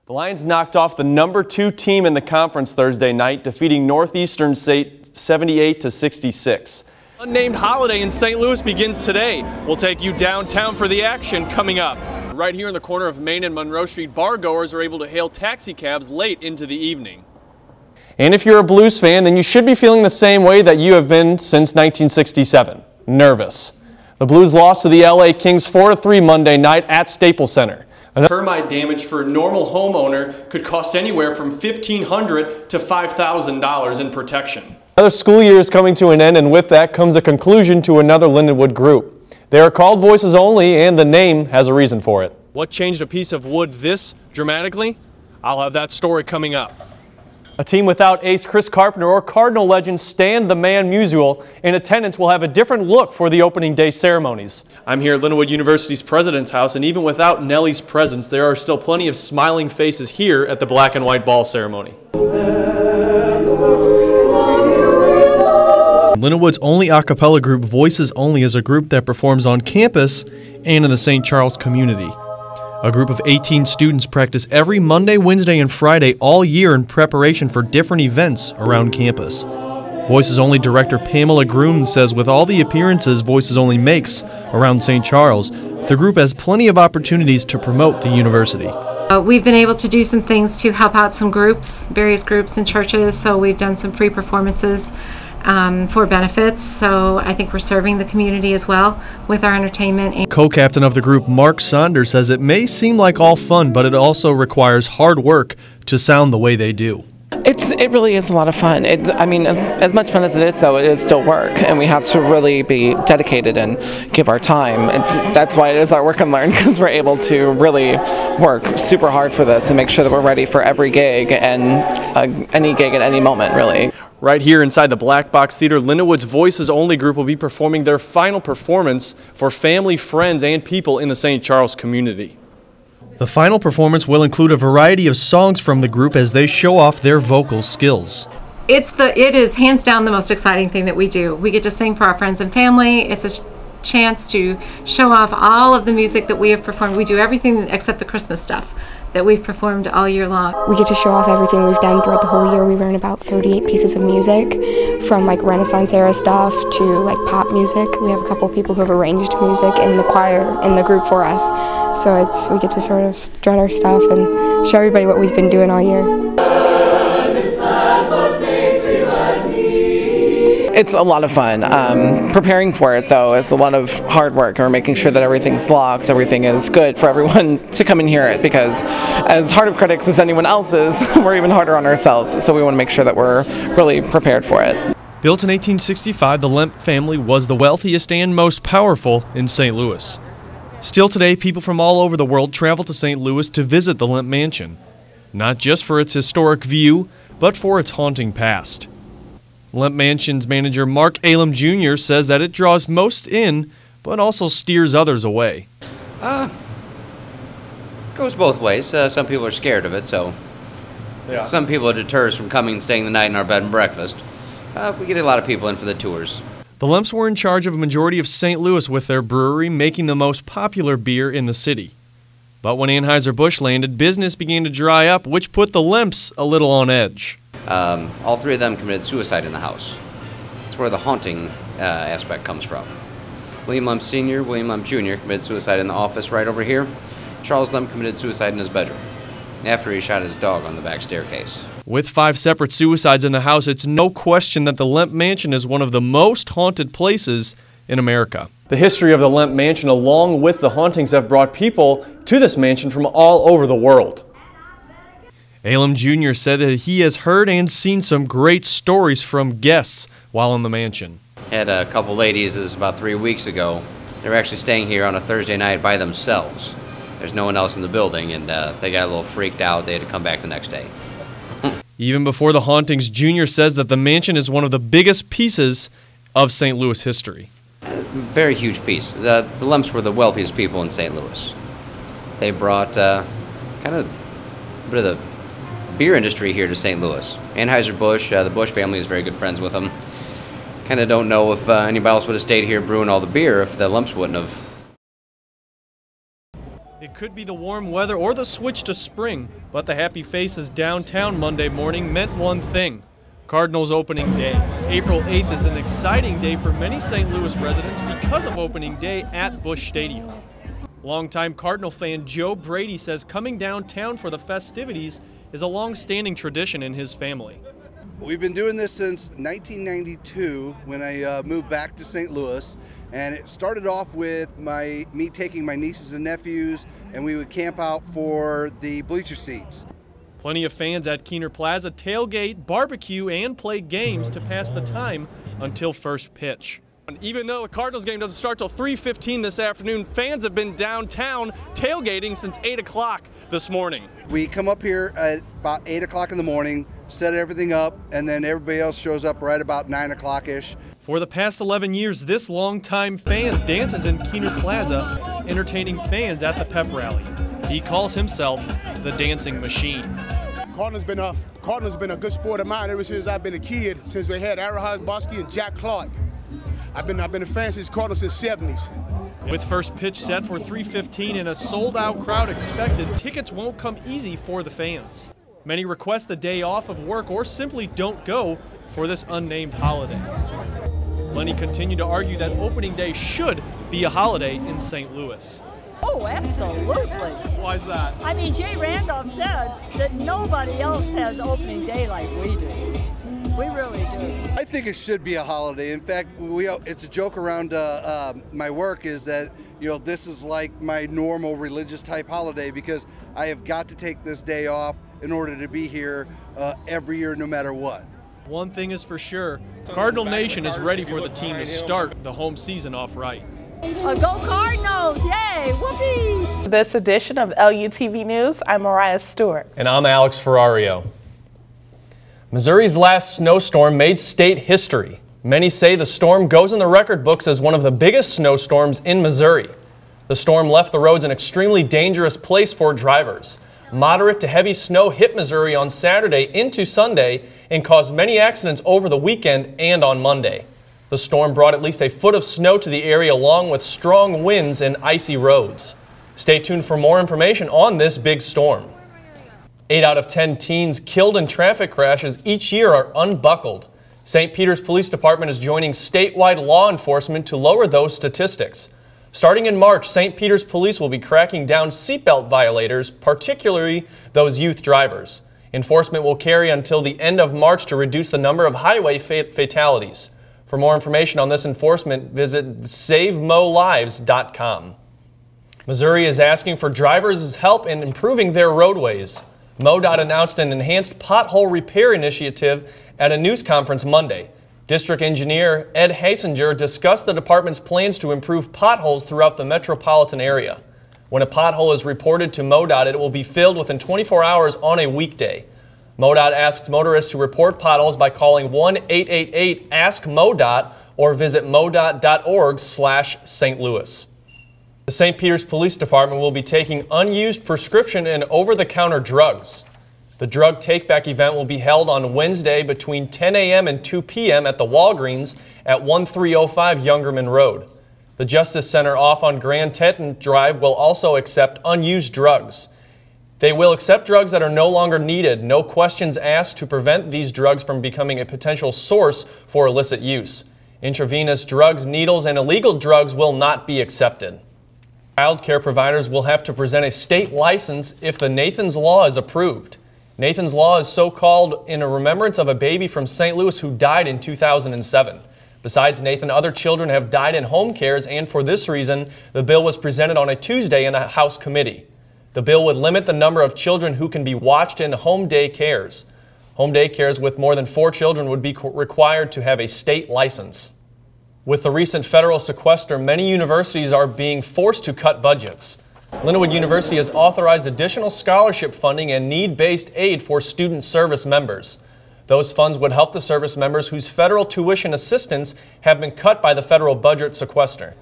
The Lions knocked off the #2 team in the conference Thursday night, defeating Northeastern State 78-66. Unnamed holiday in St. Louis begins today. We'll take you downtown for the action coming up. Right here in the corner of Main and Monroe Street, bargoers are able to hail taxi cabs late into the evening. And if you're a Blues fan, then you should be feeling the same way that you have been since 1967, nervous. The Blues lost to the LA Kings 4-3 Monday night at Staples Center. Termite damage for a normal homeowner could cost anywhere from $1,500 to $5,000 in protection. Another school year is coming to an end, and with that comes a conclusion to another Lindenwood group. They are called Voices Only, and the name has a reason for it. What changed a piece of wood this dramatically? I'll have that story coming up. A team without ace Chris Carpenter or Cardinal legend Stan the Man Musial in attendance will have a different look for the opening day ceremonies. I'm here at Lindenwood University's President's House, and even without Nellie's presence, there are still plenty of smiling faces here at the black and white ball ceremony. Lindenwood's only a cappella group, Voices Only, is a group that performs on campus and in the St. Charles community. A group of 18 students practice every Monday, Wednesday, and Friday all year in preparation for different events around campus. Voices Only director Pamela Groom says with all the appearances Voices Only makes around St. Charles, the group has plenty of opportunities to promote the university. We've been able to do some things to help out some groups, various groups and churches, so we've done some free performances for benefits, so I think we're serving the community as well with our entertainment. Co-captain of the group, Mark Saunders, says it may seem like all fun, but it also requires hard work to sound the way they do. It really is a lot of fun. I mean, as much fun as it is, though, it is still work, and we have to really be dedicated and give our time. And that's why it is our work and learn, because we're able to really work super hard for this and make sure that we're ready for every gig and any gig at any moment, really. Right here inside the Black Box Theater, Lindenwood's Voices Only group will be performing their final performance for family, friends, and people in the St. Charles community. The final performance will include a variety of songs from the group as they show off their vocal skills. It is hands down the most exciting thing that we do. We get to sing for our friends and family. It's a chance to show off all of the music that we have performed. We do everything except the Christmas stuff that we've performed all year long. We get to show off everything we've done throughout the whole year. We learn about 38 pieces of music, from like Renaissance era stuff to like pop music. We have a couple people who have arranged music in the choir in the group for us. So we get to sort of strut our stuff and show everybody what we've been doing all year. It's a lot of fun. Preparing for it, though, is a lot of hard work. We're making sure that everything's locked, everything is good for everyone to come and hear it, because as hard of critics as anyone else is, we're even harder on ourselves. So we want to make sure that we're really prepared for it. Built in 1865, the Lemp family was the wealthiest and most powerful in St. Louis. Still today, people from all over the world travel to St. Louis to visit the Lemp Mansion, not just for its historic view, but for its haunting past. Lemp Mansion's manager Mark Alem Jr. says that it draws most in, but also steers others away. Goes both ways. Some people are scared of it, so yeah. Some people are deterred from coming and staying the night in our bed and breakfast. We get a lot of people in for the tours. The Lemps were in charge of a majority of St. Louis with their brewery, making the most popular beer in the city. But when Anheuser-Busch landed, business began to dry up, which put the Lemps a little on edge. All three of them committed suicide in the house. That's where the haunting aspect comes from. William Lemp Sr., William Lemp Jr. committed suicide in the office right over here. Charles Lemp committed suicide in his bedroom after he shot his dog on the back staircase. With 5 separate suicides in the house, it's no question that the Lemp Mansion is one of the most haunted places in America. The history of the Lemp Mansion, along with the hauntings, have brought people to this mansion from all over the world. Alem Jr. said that he has heard and seen some great stories from guests while in the mansion. Had a couple ladies, this was about 3 weeks ago. They were actually staying here on a Thursday night by themselves. There's no one else in the building, and they got a little freaked out. They had to come back the next day. Even before the hauntings, Jr. says that the mansion is one of the biggest pieces of St. Louis history. Very huge piece. The Lemps were the wealthiest people in St. Louis. They brought kind of a bit of the beer industry here to St. Louis. Anheuser-Busch, the Busch family is very good friends with them. Kind of don't know if anybody else would have stayed here brewing all the beer if the Lemps wouldn't have. It could be the warm weather or the switch to spring, but the happy faces downtown Monday morning meant one thing: Cardinals opening day. April 8th is an exciting day for many St. Louis residents because of opening day at Busch Stadium. Longtime Cardinal fan Joe Brady says coming downtown for the festivities is a long-standing tradition in his family. We've been doing this since 1992 when I moved back to St. Louis, and it started off with me taking my nieces and nephews, and we would camp out for the bleacher seats. Plenty of fans at Keener Plaza tailgate, barbecue, and play games to pass the time until first pitch. Even though the Cardinals game doesn't start till 3:15 this afternoon, fans have been downtown tailgating since 8 o'clock this morning. We come up here at about 8 o'clock in the morning, set everything up, and then everybody else shows up right about 9 o'clock-ish. For the past 11 years, this longtime fan dances in Keener Plaza, entertaining fans at the pep rally. He calls himself the Dancing Machine. Cardinals been a good sport of mine ever since I've been a kid, since we had Aaron Hosbosky and Jack Clark. I've been a fan since Cardinals since the 70s. With first pitch set for 3:15 and a sold-out crowd expected, tickets won't come easy for the fans. Many request the day off of work or simply don't go for this unnamed holiday. Plenty continue to argue that opening day should be a holiday in St. Louis. Oh, absolutely. Why is that? I mean, Jay Randolph said that nobody else has opening day like we do. We really do. I think it should be a holiday. In fact, it's a joke around my work is that, you know, this is like my normal religious type holiday because I have got to take this day off in order to be here every year no matter what. One thing is for sure, Cardinal Nation is ready for the team to start the home season off right. Go Cardinals! Yay! Whoopee! This edition of LUTV News, I'm Mariah Stewart. And I'm Alex Ferrario. Missouri's last snowstorm made state history. Many say the storm goes in the record books as one of the biggest snowstorms in Missouri. The storm left the roads an extremely dangerous place for drivers. Moderate to heavy snow hit Missouri on Saturday into Sunday and caused many accidents over the weekend and on Monday. The storm brought at least a foot of snow to the area along with strong winds and icy roads. Stay tuned for more information on this big storm. 8 out of 10 teens killed in traffic crashes each year are unbuckled. St. Peter's Police Department is joining statewide law enforcement to lower those statistics. Starting in March, St. Peter's Police will be cracking down seatbelt violators, particularly those youth drivers. Enforcement will carry until the end of March to reduce the number of highway fatalities. For more information on this enforcement, visit SaveMoLives.com. Missouri is asking for drivers' help in improving their roadways. MoDOT announced an enhanced pothole repair initiative at a news conference Monday. District Engineer Ed Hasinger discussed the department's plans to improve potholes throughout the metropolitan area. When a pothole is reported to MoDOT, it will be filled within 24 hours on a weekday. MoDOT asks motorists to report potholes by calling 1-888-ASK-MoDOT or visit modot.org/St. Louis. The St. Peter's Police Department will be taking unused prescription and over-the-counter drugs. The drug take-back event will be held on Wednesday between 10 a.m. and 2 p.m. at the Walgreens at 1305 Youngerman Road. The Justice Center off on Grand Teton Drive will also accept unused drugs. They will accept drugs that are no longer needed, no questions asked, to prevent these drugs from becoming a potential source for illicit use. Intravenous drugs, needles, and illegal drugs will not be accepted. Child care providers will have to present a state license if the Nathan's Law is approved. Nathan's Law is so called in a remembrance of a baby from St. Louis who died in 2007. Besides Nathan, other children have died in home cares, and for this reason, the bill was presented on a Tuesday in a House committee. The bill would limit the number of children who can be watched in home day cares. Home day cares with more than 4 children would be required to have a state license. With the recent federal sequester, many universities are being forced to cut budgets. Lindenwood University has authorized additional scholarship funding and need-based aid for student service members. Those funds would help the service members whose federal tuition assistance have been cut by the federal budget sequester.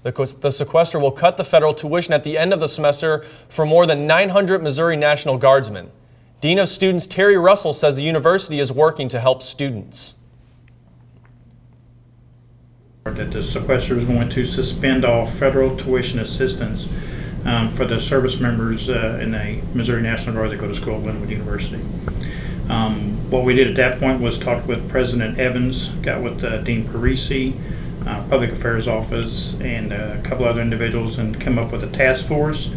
The sequester will cut the federal tuition at the end of the semester for more than 900 Missouri National Guardsmen. Dean of Students Terry Russell says the university is working to help students. That the sequester is going to suspend all federal tuition assistance for the service members in the Missouri National Guard that go to school at Glenwood University. What we did at that point was talk with President Evans, got with Dean Parisi, Public Affairs Office, and a couple other individuals, and come up with a task force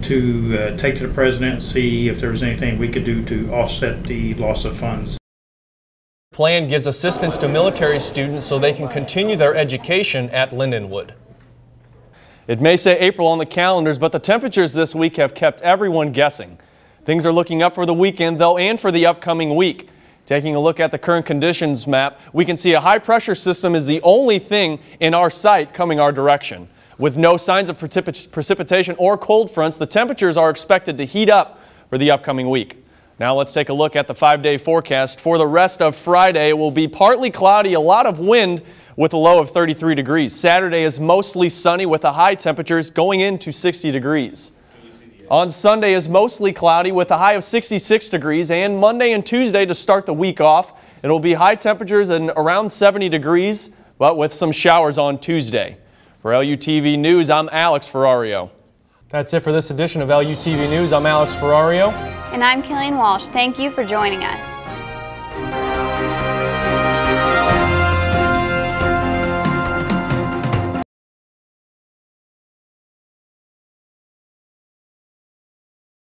to take to the President and see if there was anything we could do to offset the loss of funds. The plan gives assistance to military students so they can continue their education at Lindenwood. It may say April on the calendars, but the temperatures this week have kept everyone guessing. Things are looking up for the weekend, though, and for the upcoming week. Taking a look at the current conditions map, we can see a high-pressure system is the only thing in our sight coming our direction. With no signs of precipitation or cold fronts, the temperatures are expected to heat up for the upcoming week. Now let's take a look at the 5-day forecast. For the rest of Friday, it will be partly cloudy, a lot of wind with a low of 33 degrees. Saturday is mostly sunny with the high temperatures going into 60 degrees. On Sunday is mostly cloudy with a high of 66 degrees, and Monday and Tuesday to start the week off, it will be high temperatures and around 70 degrees, but with some showers on Tuesday. For LUTV News, I'm Alex Ferrario. That's it for this edition of LUTV News. I'm Alex Ferrario. And I'm Killian Walsh. Thank you for joining us.